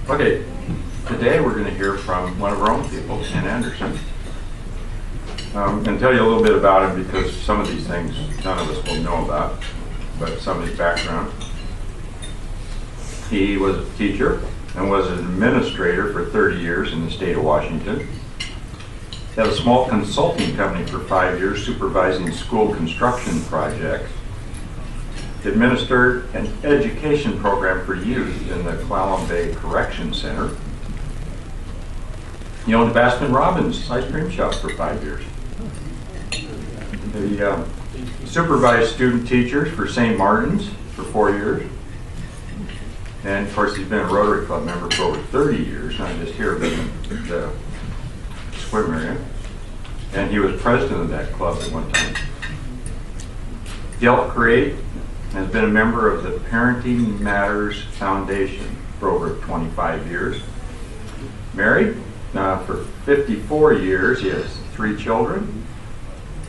Okay, today we're going to hear from one of our own people, Ken Anderson. And tell you a little bit about him because some of these things none of us will know about, but some of his background. He was a teacher and was an administrator for 30 years in the state of Washington. He had a small consulting company for 5 years supervising school construction projects. He administered an education program for youth in the Clallam Bay Correction Center. He owned Baskin-Robbins ice cream shop for 5 years. He supervised student teachers for St. Martin's for 4 years. And of course, he's been a Rotary Club member for over 30 years, not just here, but in the swim area. And he was president of that club at one time. He helped create and has been a member of the Parenting Matters Foundation for over 25 years. Married for 54 years. He has 3 children.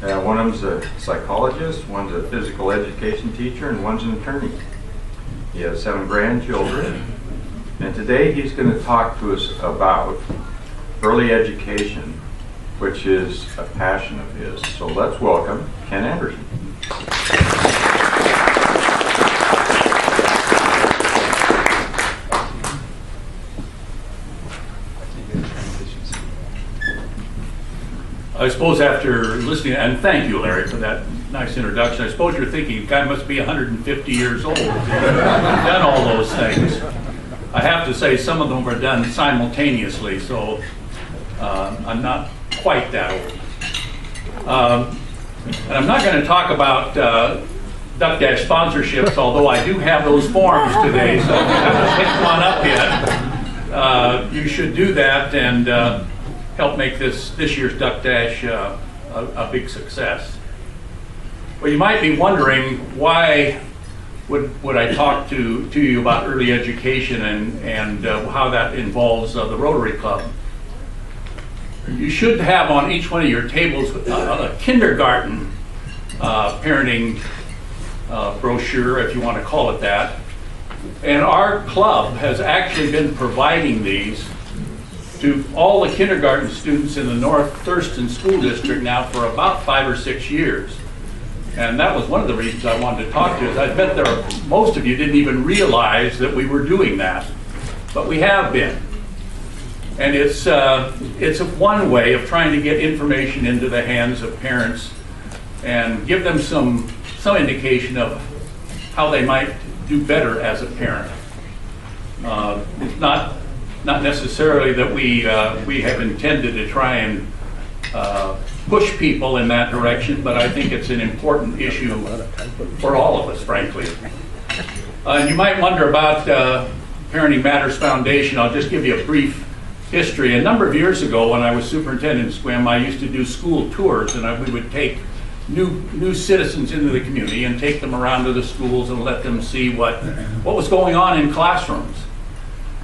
One of them's a psychologist, one's a physical education teacher, and one's an attorney. He has 7 grandchildren. And today he's going to talk to us about early education, which is a passion of his. So let's welcome Ken Anderson. I suppose after listening, and thank you, Larry, for that nice introduction. I suppose you're thinking, the guy must be 150 years old. Done all those things. I have to say, some of them were done simultaneously, so I'm not quite that old. And I'm not going to talk about Duck Dash sponsorships, although I do have those forms today, so if you haven't picked one up yet, you should do that and help make this year's Duck Dash a big success. Well, you might be wondering, why would I talk to you about early education and how that involves the Rotary Club? You should have on each one of your tables a kindergarten parenting brochure, if you want to call it that. And our club has actually been providing these to all the kindergarten students in the North Thurston School District now for about 5 or 6 years. And that was one of the reasons I wanted to talk to you. I bet most of you didn't even realize that we were doing that, but we have been. And it's one way of trying to get information into the hands of parents and give them some indication of how they might do better as a parent. It's not necessarily that we have intended to try and push people in that direction, but I think it's an important issue for all of us, frankly. You might wonder about Parenting Matters Foundation. I'll just give you a brief history. A number of years ago, when I was superintendent in SWIM, I used to do school tours, and we would take new citizens into the community and take them around to the schools and let them see what was going on in classrooms.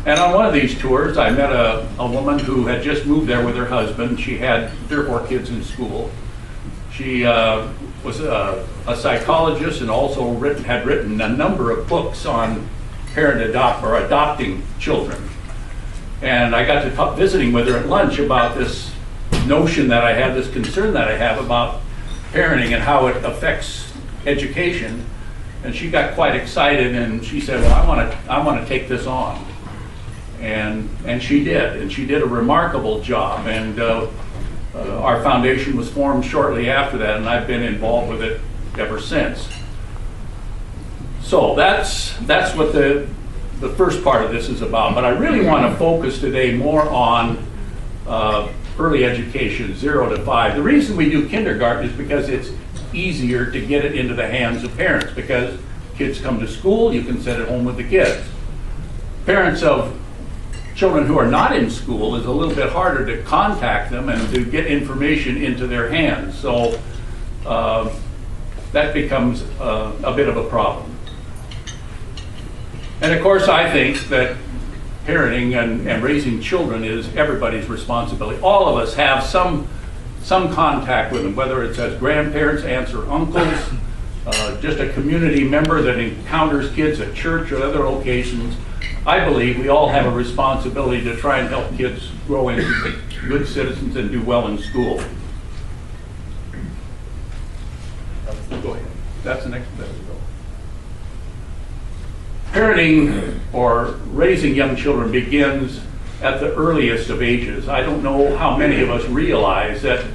And on one of these tours, I met a woman who had just moved there with her husband. She had 3 or 4 kids in school. She was a psychologist and also had written a number of books on adopting children. And I got to visiting with her at lunch about this notion that I had, this concern that I have about parenting and how it affects education. And she got quite excited and she said, well, I want to take this on. And she did a remarkable job, and our foundation was formed shortly after that, and I've been involved with it ever since. So that's what the first part of this is about, but I really want to focus today more on early education, 0 to 5. The reason we do kindergarten is because it's easier to get it into the hands of parents, because kids come to school, you can send it home with the kids. Parents of children who are not in school, is a little bit harder to contact them and to get information into their hands. So that becomes a bit of a problem. And of course, I think that parenting and raising children is everybody's responsibility. All of us have some contact with them, whether it's as grandparents, aunts, or uncles, just a community member that encounters kids at church or other locations. I believe we all have a responsibility to try and help kids grow into good citizens and do well in school. Go ahead. That's the next bit. Parenting or raising young children begins at the earliest of ages. I don't know how many of us realize that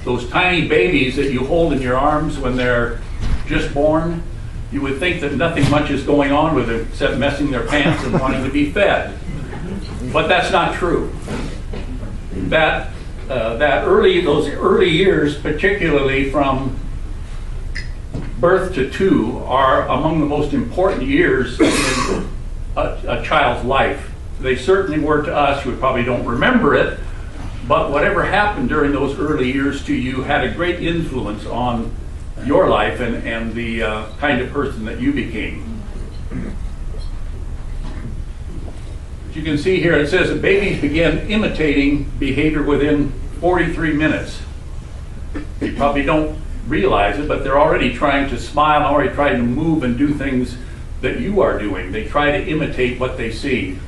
those tiny babies that you hold in your arms when they're just born, you would think that nothing much is going on with them except messing their pants and wanting to be fed. But that's not true. Those early years, particularly from birth to 2, are among the most important years in a child's life. They certainly were to us. We probably don't remember it, but whatever happened during those early years to you had a great influence on your life and the kind of person that you became. As you can see here, it says that babies begin imitating behavior within 43 minutes. You probably don't realize it, but they're already trying to smile, already trying to move and do things that you are doing. They try to imitate what they see.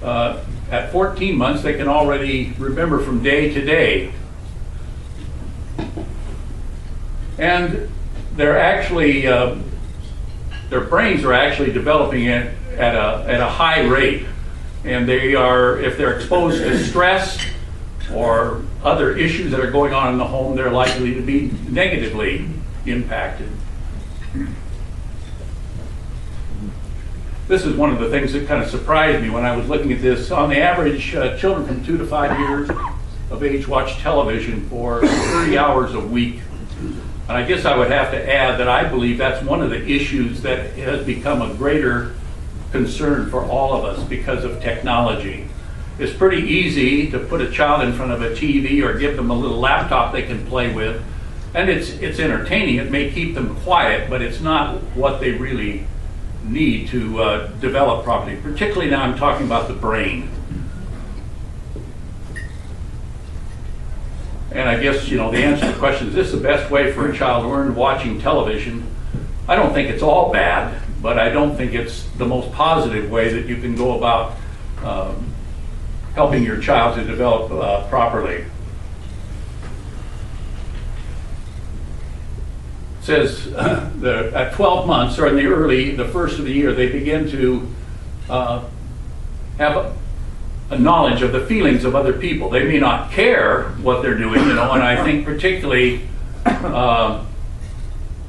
At 14 months, they can already remember from day to day. And they're actually, their brains are actually developing at a high rate. And they are, if they're exposed to stress or other issues that are going on in the home, they're likely to be negatively impacted. This is one of the things that kind of surprised me when I was looking at this. On the average, children from 2 to 5 years of age watch television for 30 hours a week. And I guess I would have to add that I believe that's one of the issues that has become a greater concern for all of us because of technology. It's pretty easy to put a child in front of a TV or give them a little laptop they can play with, and it's entertaining. It may keep them quiet, but it's not what they really need to develop properly. Particularly now I'm talking about the brain. And I guess, the answer to the question, is this the best way for a child to learn watching television? I don't think it's all bad, but I don't think it's the most positive way that you can go about helping your child to develop properly. It says at 12 months, or in the first of the year, they begin to have a knowledge of the feelings of other people. They may not care what they're doing, and I think particularly, I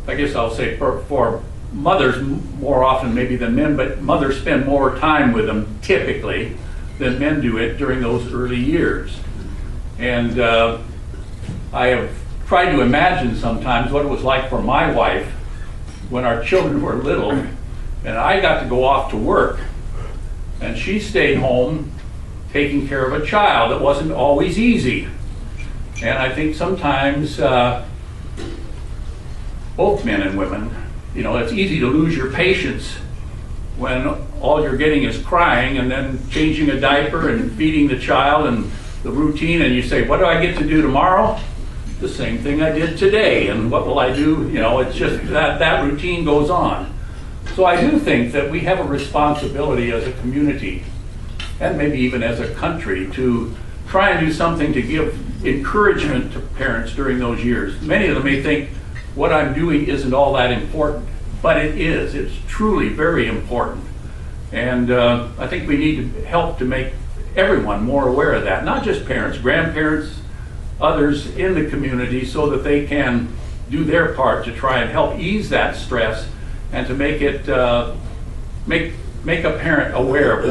guess I'll say for mothers more often maybe than men, but mothers spend more time with them typically than men do it during those early years. And I have tried to imagine sometimes what it was like for my wife when our children were little and I got to go off to work and she stayed home taking care of a child. It wasn't always easy. And I think sometimes both men and women, it's easy to lose your patience when all you're getting is crying and then changing a diaper and feeding the child and the routine, and you say, what do I get to do tomorrow? The same thing I did today, and what will I do? It's just that routine goes on. So I do think that we have a responsibility as a community, and maybe even as a country, to try and do something to give encouragement to parents during those years. Many of them may think what I'm doing isn't all that important, but it is. It's truly very important. And I think we need to help to make everyone more aware of that, not just parents, grandparents, others in the community, so that they can do their part to try and help ease that stress and to make it make a parent aware of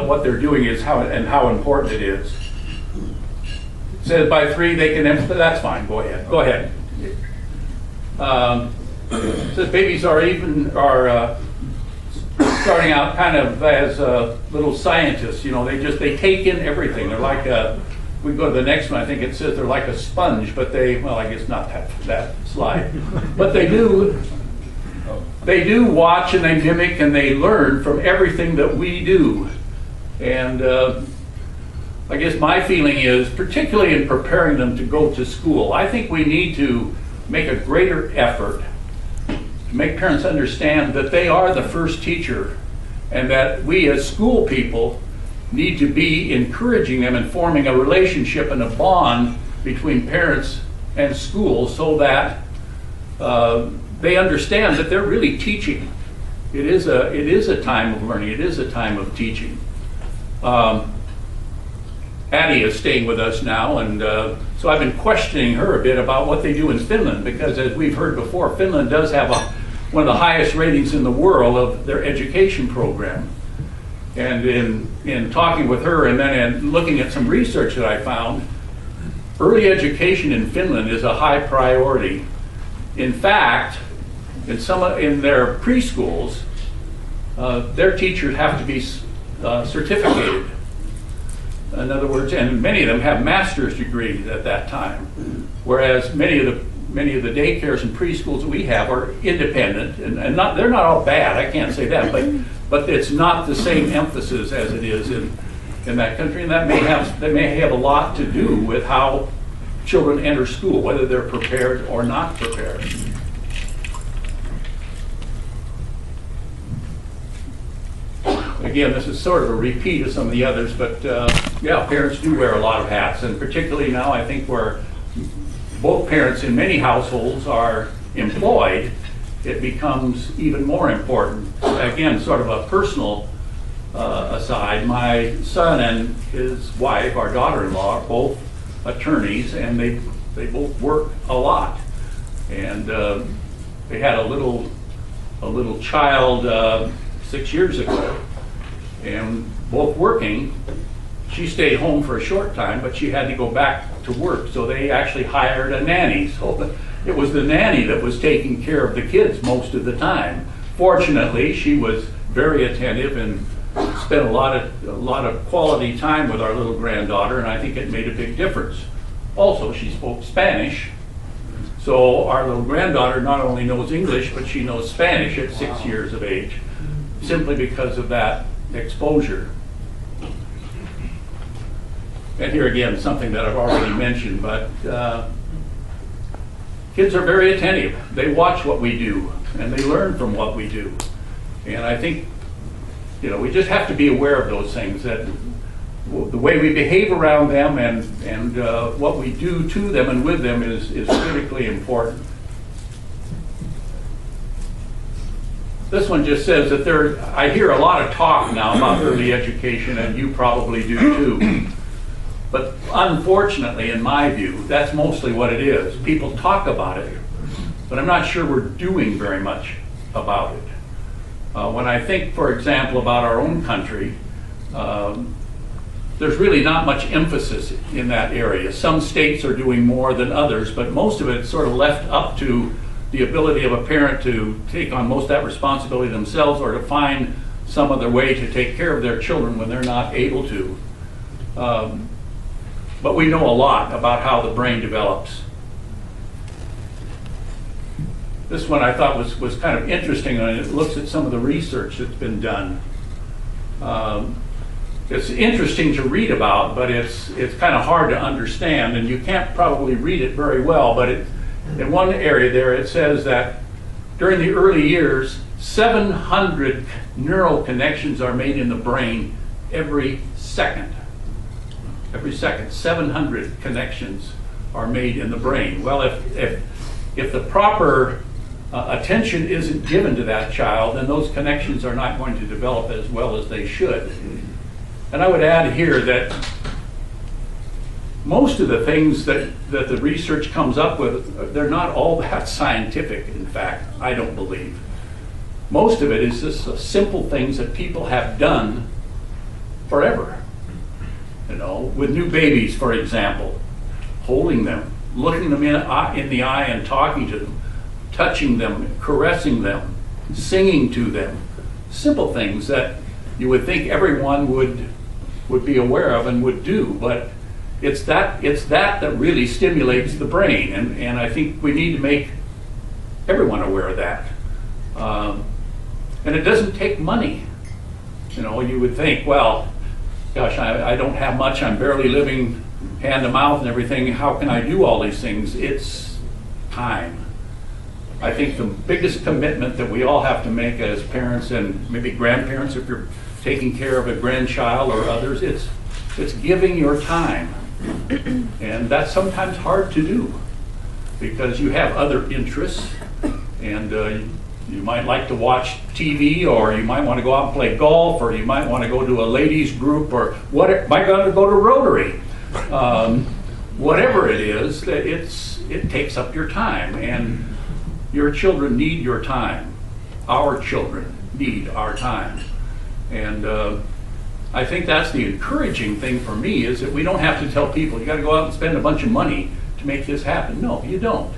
what they're doing is how important it is. It says by 3 they can, that's fine, go ahead. It says babies are starting out kind of as little scientists. They take in everything. They're like we go to the next one. I think it says they're like a sponge, but I guess not that slide, but they do watch and they mimic and they learn from everything that we do. And I guess my feeling is, particularly in preparing them to go to school, I think we need to make a greater effort to make parents understand that they are the first teacher and that we as school people need to be encouraging them and forming a relationship and a bond between parents and schools so that they understand that they're really teaching. It is a time of learning. It is a time of teaching. Addie is staying with us now, and so I've been questioning her a bit about what they do in Finland, because as we've heard before, Finland does have one of the highest ratings in the world of their education program. And in talking with her and then in looking at some research that I found, early education in Finland is a high priority. In fact, in their preschools, their teachers have to be certificated. In other words, and many of them have master's degrees at that time, whereas many of the daycares and preschools that we have are independent, and they're not all bad. I can't say that, but it's not the same emphasis as it is in that country, and that may have a lot to do with how children enter school, whether they're prepared or not prepared. Again, this is sort of a repeat of some of the others, but yeah, parents do wear a lot of hats, and particularly now I think where both parents in many households are employed, it becomes even more important. Again, sort of a personal aside, my son and his wife, our daughter-in-law, are both attorneys, and they both work a lot. And they had a little child 6 years ago, and both working. She stayed home for a short time, but she had to go back to work, so they actually hired a nanny. So it was the nanny that was taking care of the kids most of the time. Fortunately, she was very attentive and spent a lot of quality time with our little granddaughter, and I think it made a big difference. Also, she spoke Spanish, so our little granddaughter not only knows English, but she knows Spanish at 6 years of age, simply because of that exposure. And here again, something that I've already mentioned, but kids are very attentive. They watch what we do, and they learn from what we do. And I think, we just have to be aware of those things, that the way we behave around them and what we do to them and with them is critically important. This one just says that I hear a lot of talk now about early education, and you probably do too. But unfortunately, in my view, that's mostly what it is. People talk about it, but I'm not sure we're doing very much about it. When I think, for example, about our own country, there's really not much emphasis in that area. Some states are doing more than others, but most of it's sort of left up to the ability of a parent to take on most of that responsibility themselves, or to find some other way to take care of their children when they're not able to. But we know a lot about how the brain develops. This one I thought was kind of interesting, and it looks at some of the research that's been done. It's interesting to read about, but it's kind of hard to understand, and you can't probably read it very well, but in one area there it says that during the early years, 700 neural connections are made in the brain every second. Every second, 700 connections are made in the brain. Well, if the proper attention isn't given to that child, then those connections are not going to develop as well as they should. And I would add here that most of the things that the research comes up with, they're not all that scientific, in fact, I don't believe. Most of it is just simple things that people have done forever. With new babies, for example, holding them, looking them in the eye and talking to them, touching them, caressing them, singing to them. Simple things that you would think everyone would be aware of and would do, but it's that really stimulates the brain, and I think we need to make everyone aware of that. And it doesn't take money. You would think, well, gosh, I don't have much, I'm barely living hand to mouth and everything, how can I do all these things? It's time. I think the biggest commitment that we all have to make as parents and maybe grandparents, if you're taking care of a grandchild or others, it's giving your time. And that's sometimes hard to do because you have other interests, and you might like to watch TV, or you might want to go out and play golf, or you might want to go to a ladies group, or what might want to go to Rotary. Whatever it is, it takes up your time, and your children need your time. Our children need our time. And I think that's the encouraging thing for me, is that we don't have to tell people, you got to go out and spend a bunch of money to make this happen. No, you don't.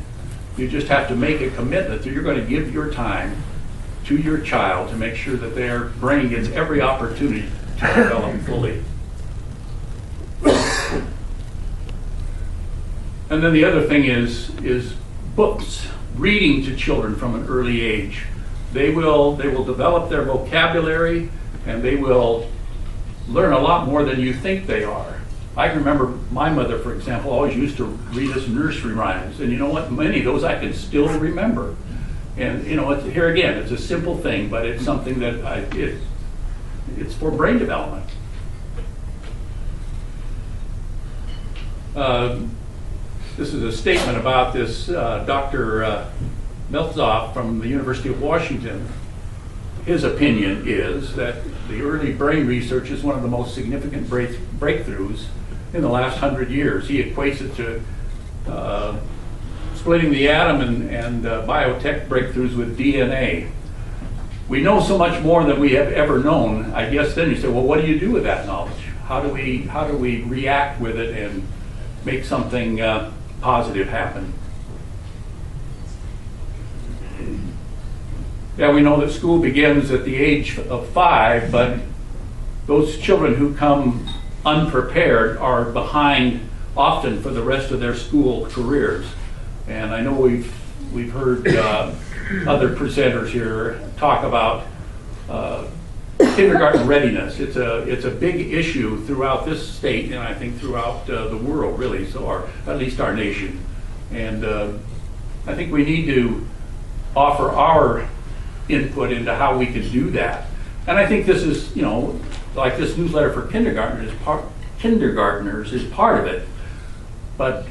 You just have to make a commitment that you're going to give your time to your child to make sure that their brain gets every opportunity to develop fully. And then the other thing is books, reading to children from an early age. They will develop their vocabulary, and they will learn a lot more than you think they are. I can remember my mother, for example, always used to read us nursery rhymes, and you know what? Many of those I can still remember. And you know, here again, it's a simple thing, but it's something that it's for brain development. This is a statement about this Dr. Meltzoff from the University of Washington. His opinion is that the early brain research is one of the most significant breakthroughs in the last 100 years. He equates it to splitting the atom and biotech breakthroughs with DNA. We know so much more than we have ever known. I guess then you say, well, what do you do with that knowledge? How do we react with it and make something positive happen? Yeah, we know that school begins at the age of 5, but those children who come unprepared are behind often for the rest of their school careers. And I know we've heard other presenters here talk about kindergarten readiness. It's a big issue throughout this state, and I think throughout the world, really, so at least our nation. And I think we need to offer our input into how we can do that. And I think this is, like this newsletter for kindergartners is part of it. But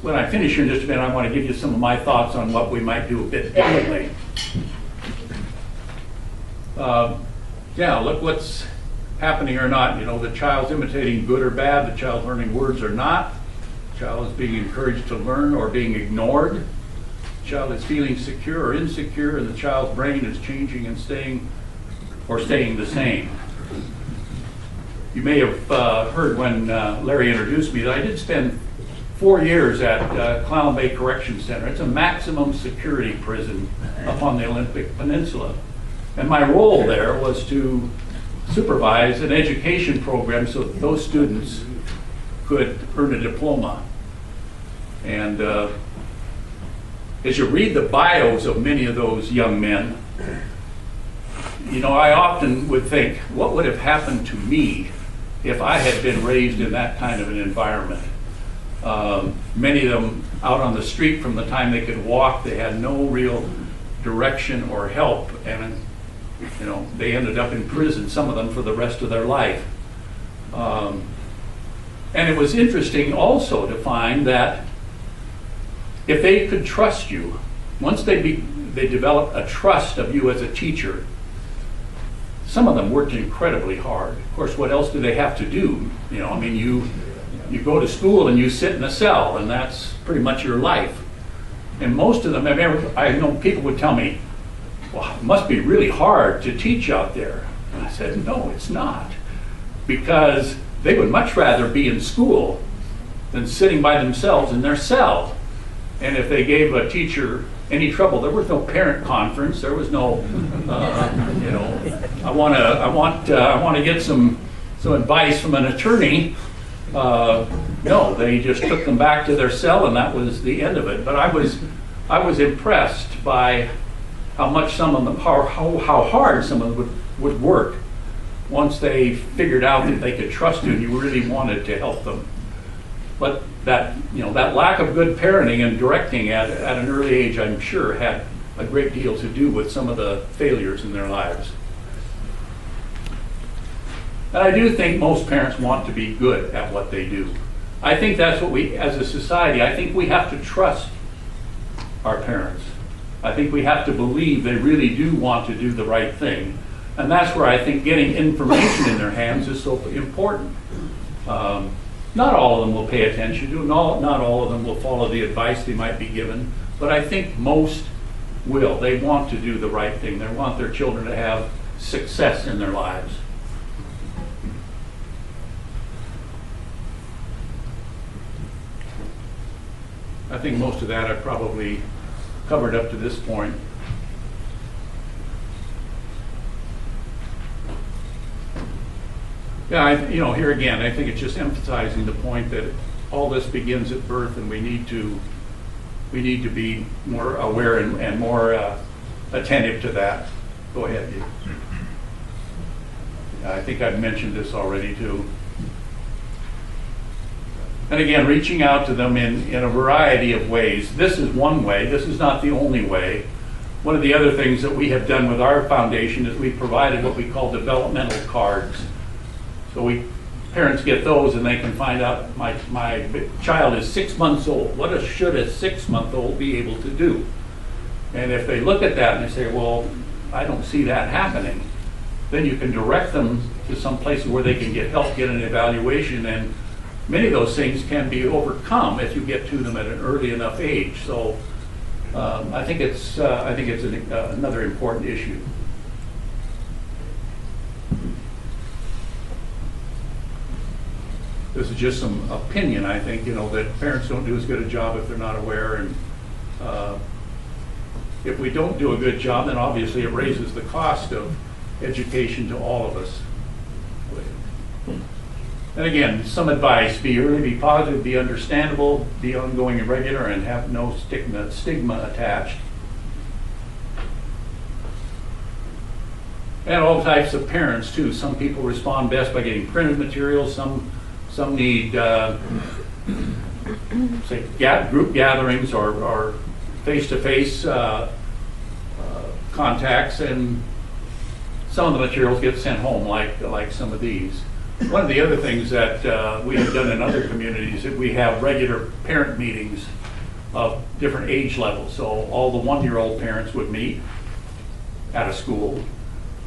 when I finish here in just a minute, I want to give you some of my thoughts on what we might do a bit differently. Yeah, look what's happening or not. The child's imitating good or bad, the child's learning words or not, the child is being encouraged to learn or being ignored, the child is feeling secure or insecure, and the child's brain is changing and staying the same. You may have heard when Larry introduced me that I did spend 4 years at Clown Bay Correction Center. It's a maximum security prison up on the Olympic Peninsula. And my role there was to supervise an education program so that those students could earn a diploma. And as you read the bios of many of those young men, I often would think, what would have happened to me if I had been raised in that kind of an environment? Many of them out on the street from the time they could walk, they had no real direction or help, and they ended up in prison, some of them for the rest of their life. And it was interesting also to find that if they could trust you, once they developed a trust of you as a teacher, some of them worked incredibly hard. Of course, what else do they have to do? You go to school and you sit in a cell, and that's pretty much your life. And most of them, I know people would tell me, well, it must be really hard to teach out there. And I said, no, it's not. Because they would much rather be in school than sitting by themselves in their cell. And if they gave a teacher any trouble, there was no parent conference. There was no, I want to get some advice from an attorney. No, they just took them back to their cell, and that was the end of it. But I was impressed by how much some of them, how hard some of them would work once they figured out that they could trust you and you really wanted to help them. But that lack of good parenting and directing at an early age, I'm sure, had a great deal to do with some of the failures in their lives. And I do think most parents want to be good at what they do. I think that's what we, as a society, I think we have to trust our parents. I think we have to believe they really do want to do the right thing. And that's where I think getting information in their hands is so important. Not all of them will pay attention to it, not all of them will follow the advice they might be given, but I think most will. They want to do the right thing. They want their children to have success in their lives. I think most of that I've probably covered up to this point. Yeah, here again, I think it's just emphasizing the point that all this begins at birth, and we need to be more aware and more attentive to that. Go ahead, Dave. I think I've mentioned this already too. And again, reaching out to them in a variety of ways. This is one way. This is not the only way. One of the other things that we have done with our foundation is we provided what we call developmental cards. So parents get those and they can find out, my child is 6 months old. What should a 6-month-old be able to do? And if they look at that and they say, well, I don't see that happening, then you can direct them to some places where they can get help, get an evaluation, and many of those things can be overcome if you get to them at an early enough age. So I think it's another important issue. This is just some opinion, I think, that parents don't do as good a job if they're not aware. And if we don't do a good job, then obviously it raises the cost of education to all of us. And again, some advice: be early, be positive, be understandable, be ongoing and regular, and have no stigma attached. And all types of parents too. Some people respond best by getting printed materials. Some need say group gatherings or face-to-face contacts, and some of the materials get sent home, like some of these. One of the other things that we have done in other communities is we have regular parent meetings of different age levels. So all the 1-year-old parents would meet at a school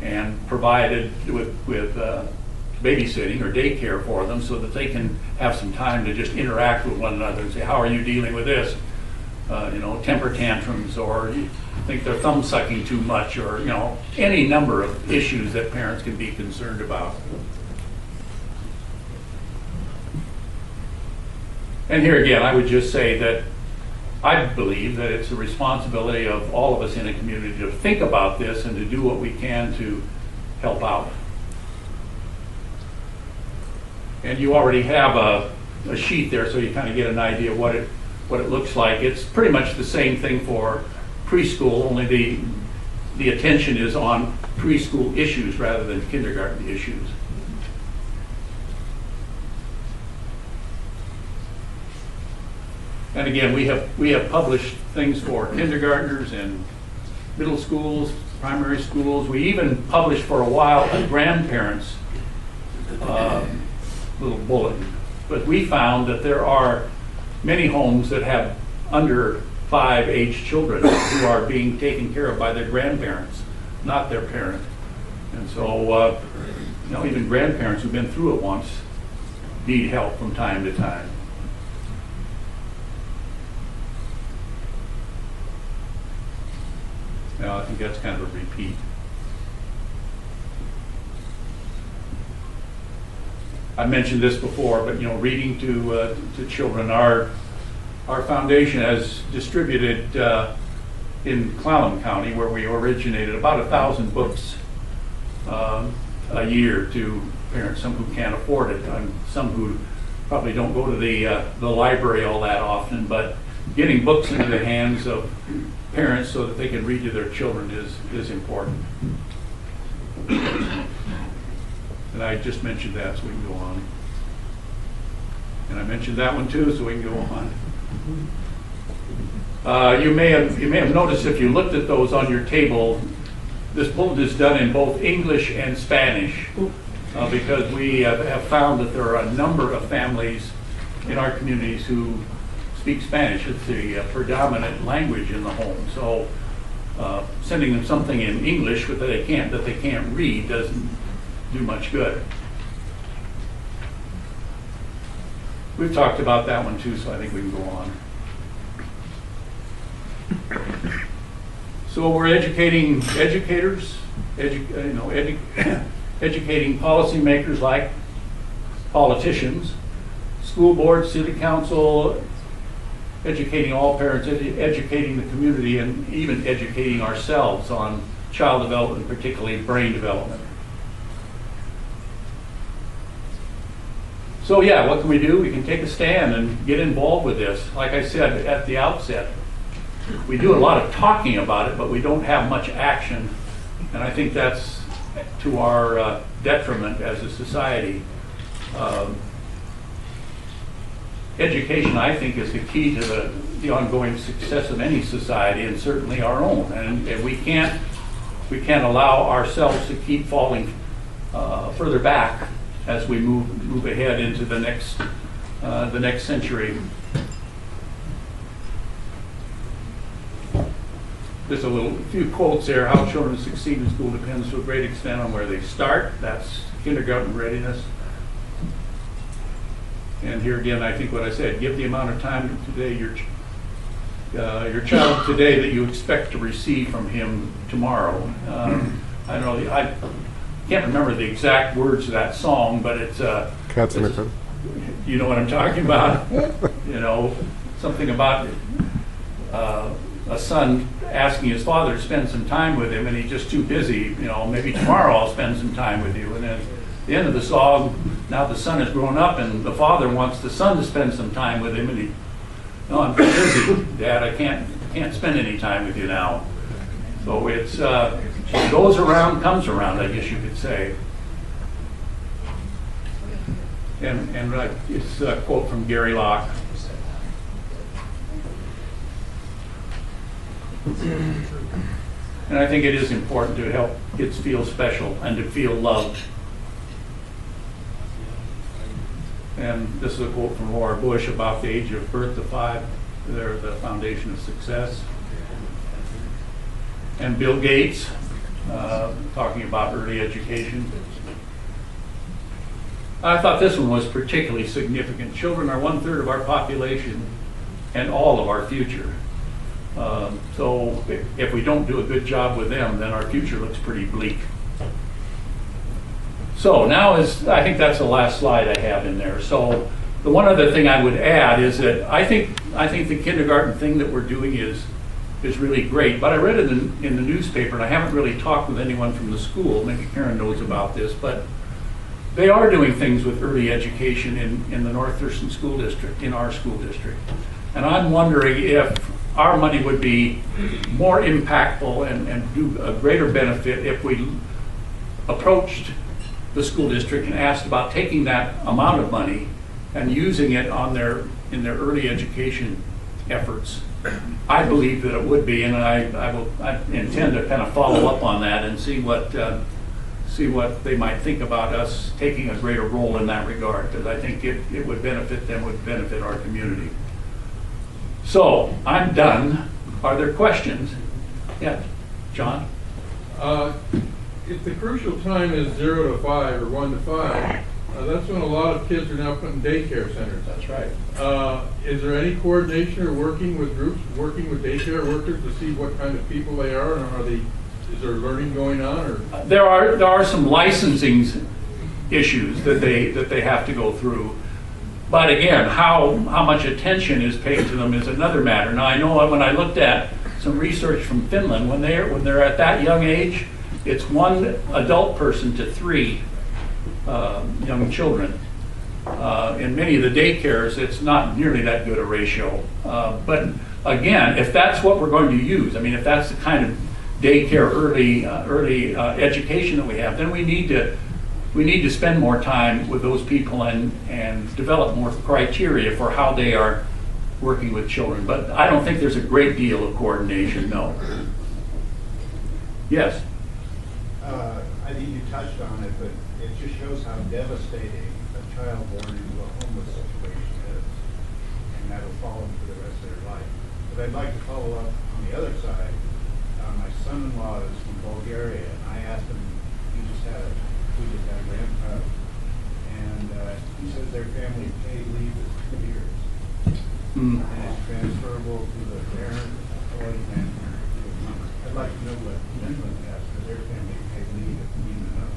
and provided with babysitting or daycare for them so that they can have some time to just interact with one another and say, how are you dealing with this? Temper tantrums, or you think they're thumb sucking too much, or any number of issues that parents can be concerned about. And here again, I would just say that I believe that it's the responsibility of all of us in a community to think about this and to do what we can to help out. And you already have a sheet there, so you kind of get an idea what it looks like. It's pretty much the same thing for preschool, only the attention is on preschool issues rather than kindergarten issues. And again, we have published things for kindergartners and middle schools, primary schools. We even published for a while a grandparents' little bulletin. But we found that there are many homes that have under 5 age children who are being taken care of by their grandparents, not their parent. And so, even grandparents who've been through it once need help from time to time. Now, I think that's kind of a repeat. I mentioned this before, but reading to children. Our foundation has distributed in Clallam County, where we originated, about 1,000 books a year to parents, some who can't afford it, and some who probably don't go to the library all that often. But getting books into the hands of parents so that they can read to their children is important. And I just mentioned that, so we can go on. And I mentioned that one too, so we can go on. You may have noticed if you looked at those on your table, this bulletin is done in both English and Spanish because we have found that there are a number of families in our communities who speak Spanish. It's the predominant language in the home. So sending them something in English that they can't read doesn't do much good. We've talked about that one too, so I think we can go on. So we're educating educators, educating policymakers like politicians, school board, city council, educating all parents, educating the community, and even educating ourselves on child development, particularly brain development. So yeah, what can we do? We can take a stand and get involved with this. Like I said at the outset, we do a lot of talking about it, but we don't have much action. And I think that's to our detriment as a society. Education, I think, is the key to the ongoing success of any society, and certainly our own. And we can't allow ourselves to keep falling further back as we move ahead into the next century. Just a few quotes there. How children succeed in school depends to a great extent on where they start. That's kindergarten readiness. And here again, I think what I said, give the amount of time today your child today that you expect to receive from him tomorrow. I don't know, I can't remember the exact words of that song, but it's Cats in the Cradle. You know what I'm talking about? You know, something about a son asking his father to spend some time with him, and he's just too busy. You know, maybe tomorrow I'll spend some time with you. And then at the end of the song, now the son has grown up, and the father wants the son to spend some time with him, and he, no, I'm too busy, Dad. I can't spend any time with you now. So it's what goes around comes around, I guess you could say. And it's a quote from Gary Locke. And I think it is important to help kids feel special and to feel loved. And this is a quote from Laura Bush about the age of birth to 5. They're the foundation of success. And Bill Gates talking about early education. I thought this one was particularly significant. Children are 1/3 of our population and all of our future. So if we don't do a good job with them, then our future looks pretty bleak. So now I think that's the last slide I have in there. So the one other thing I would add is that I think the kindergarten thing that we're doing is really great. But I read it in the newspaper, and I haven't really talked with anyone from the school. Maybe Karen knows about this, but they are doing things with early education in the North Thurston School District, in our school district. And I'm wondering if our money would be more impactful and do a greater benefit if we approached the school district and asked about taking that amount of money and using it in their early education efforts. I believe that it would be, and I intend to kind of follow up on that and see what they might think about us taking a greater role in that regard, because I think it would benefit them, would benefit our community. So I'm done. Are there questions? Yeah, John? If the crucial time is 0 to 5 or 1 to 5, that's when a lot of kids are now put in daycare centers. That's right. Is there any coordination or working with groups, working with daycare workers to see what kind of people they are, and is there learning going on? Or there are some licensing issues that they have to go through. But again, how much attention is paid to them is another matter. Now I know when I looked at some research from Finland, when they're at that young age, it's 1 adult person to 3 young children. In many of the daycares, it's not nearly that good a ratio. But again, if that's what we're going to use, I mean, if that's the kind of daycare early education that we have, then we need to spend more time with those people and develop more criteria for how they are working with children, but I don't think there's a great deal of coordination, no. Yes? I think you touched on it, but it just shows how devastating a child born into a homeless situation is, and that'll follow them for the rest of their life. But I'd like to follow up on the other side. My son-in-law is from Bulgaria, and I asked him, we just had a grandchild, and he says their family paid leave is 2 years, and it's transferable to the parent or the grandparent. I'd like to know what Finland has for their family paid leave if even enough.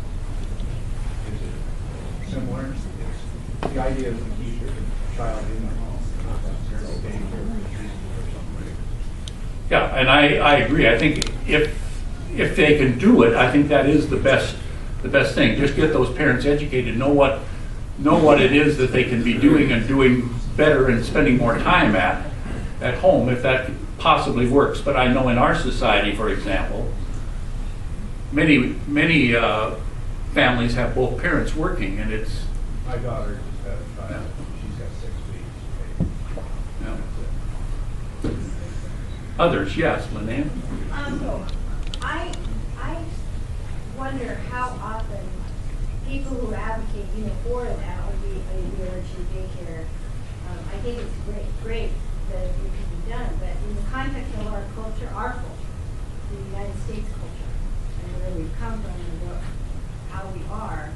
Is it similar? It's the idea is to keep your child in the home, not necessarily daycare or something. Yeah, and I agree. I think if they can do it, I think that is the best thing. Just get those parents educated, know what it is that they can be doing and doing better and spending more time at home if that possibly works. But I know in our society, for example, many families have both parents working, and it's. My daughter just had a child. Yeah. She's got 6 weeks. Yeah. Others, yes, Linnea? I wonder how often people who advocate, for an LD or daycare, I think it's great that it can be done, but in the context of our culture, the United States culture, and where we've come from and how we are,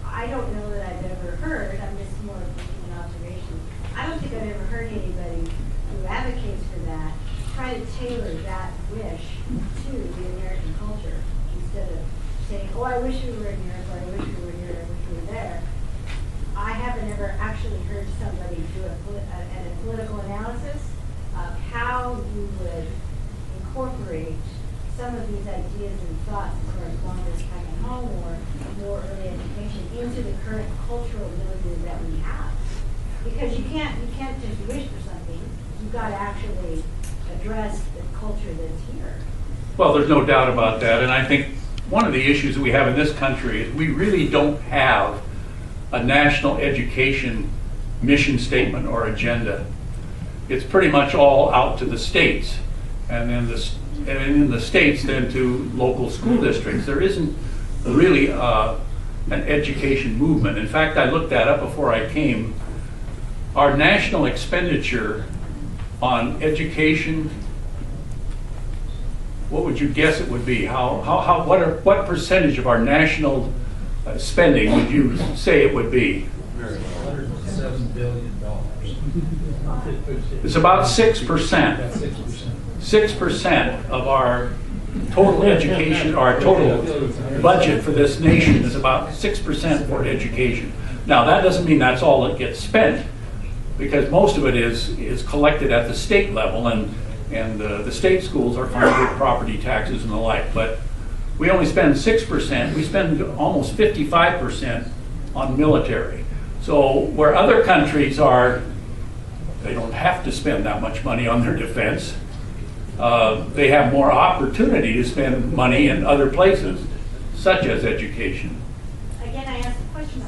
I don't know that I've ever heard, I'm just more making an observation, I don't think I've ever heard anybody who advocates for that try to tailor that wish to the American culture instead of saying, oh, I wish we were in Europe, or I wish we were here, I wish we were there. I haven't ever actually heard somebody do a political analysis of how you would incorporate some of these ideas and thoughts as far as longer time at home or more early education into the current cultural milieu that we have. Because you can't just wish for something. You've got to actually address the culture that's here. Well, there's no doubt about that, and I think one of the issues we have in this country is we really don't have a national education mission statement or agenda. It's pretty much all out to the states, and in the states then to local school districts. There isn't really an education movement. In fact, I looked that up before I came. Our national expenditure on education, what would you guess it would be? What percentage of our national spending would you say it would be? $107 billion. It's about 6%. 6% of our total education, or our total budget for this nation is about 6% for education. Now, that doesn't mean that's all that gets spent, because most of it is collected at the state level, and the state schools are funded with property taxes and the like. But we only spend 6%. We spend almost 55% on military. So where other countries are, they don't have to spend that much money on their defense. They have more opportunity to spend money in other places, such as education. Again, I ask the question,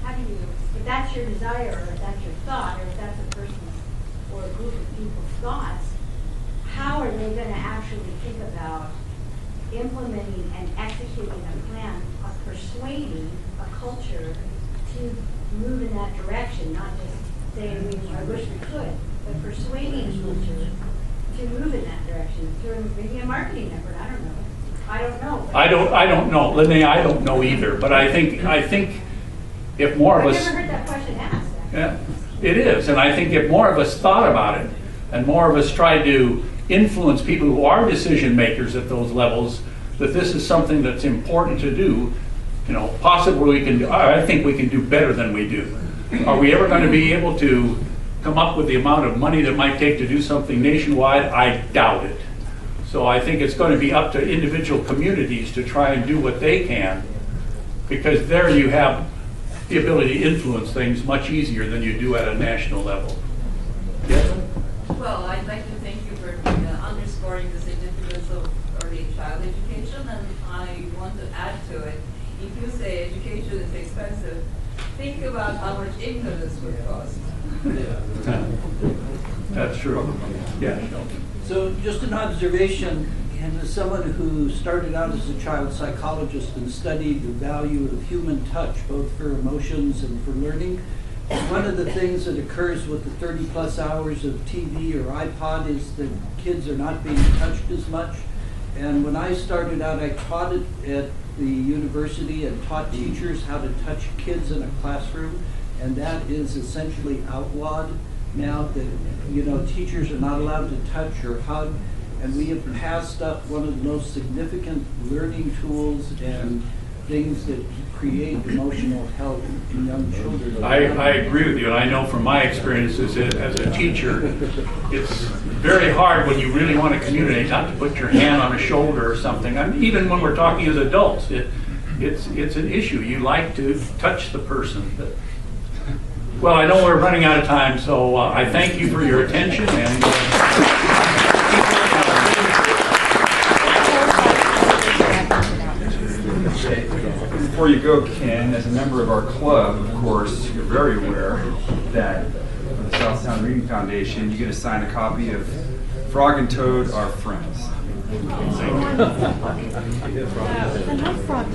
how do you, if that's your desire, or if that's your thought, or if that's a person's or a group of people's thoughts, how are they going to actually think about implementing and executing a plan of persuading a culture to move in that direction, not just saying, I wish we could, but persuading a culture to move in that direction through maybe a marketing effort. I don't know. I don't know, Linnea. I don't know either. But I think if more of us, I've never heard that question asked. Yeah, it is, and I think if more of us thought about it, and more of us tried to influence people who are decision makers at those levels, that this is something that's important to do. Possibly we can. I think we can do better than we do. Are we ever going to be able to come up with the amount of money that might take to do something nationwide? I doubt it. So I think it's going to be up to individual communities to try and do what they can, because there you have the ability to influence things much easier than you do at a national level. Yes? Well, I'd like to thank you for underscoring the significance of early child education, and I want to add to it. If you say education is expensive, think about how much ignorance would cost. That's true. Yeah, Sheldon. So just an observation, and as someone who started out as a child psychologist and studied the value of human touch, both for emotions and for learning, one of the things that occurs with the 30-plus hours of TV or iPod is that kids are not being touched as much. And when I started out, I taught it at the university and taught teachers how to touch kids in a classroom, and that is essentially outlawed now. That, you know, teachers are not allowed to touch or hug, and we have passed up one of the most significant learning tools and things that create emotional health in young children. I agree with you, and I know from my experiences as a teacher, it's very hard when you really want to communicate not to put your hand on a shoulder or something. I mean, even when we're talking as adults, it's an issue. You like to touch the person. Well, I know we're running out of time, so I thank you for your attention and. Before you go, Ken, as a member of our club, of course, you're very aware that for the Southtown Reading Foundation, you get to sign a copy of Frog and Toad Are Friends. I love Frog.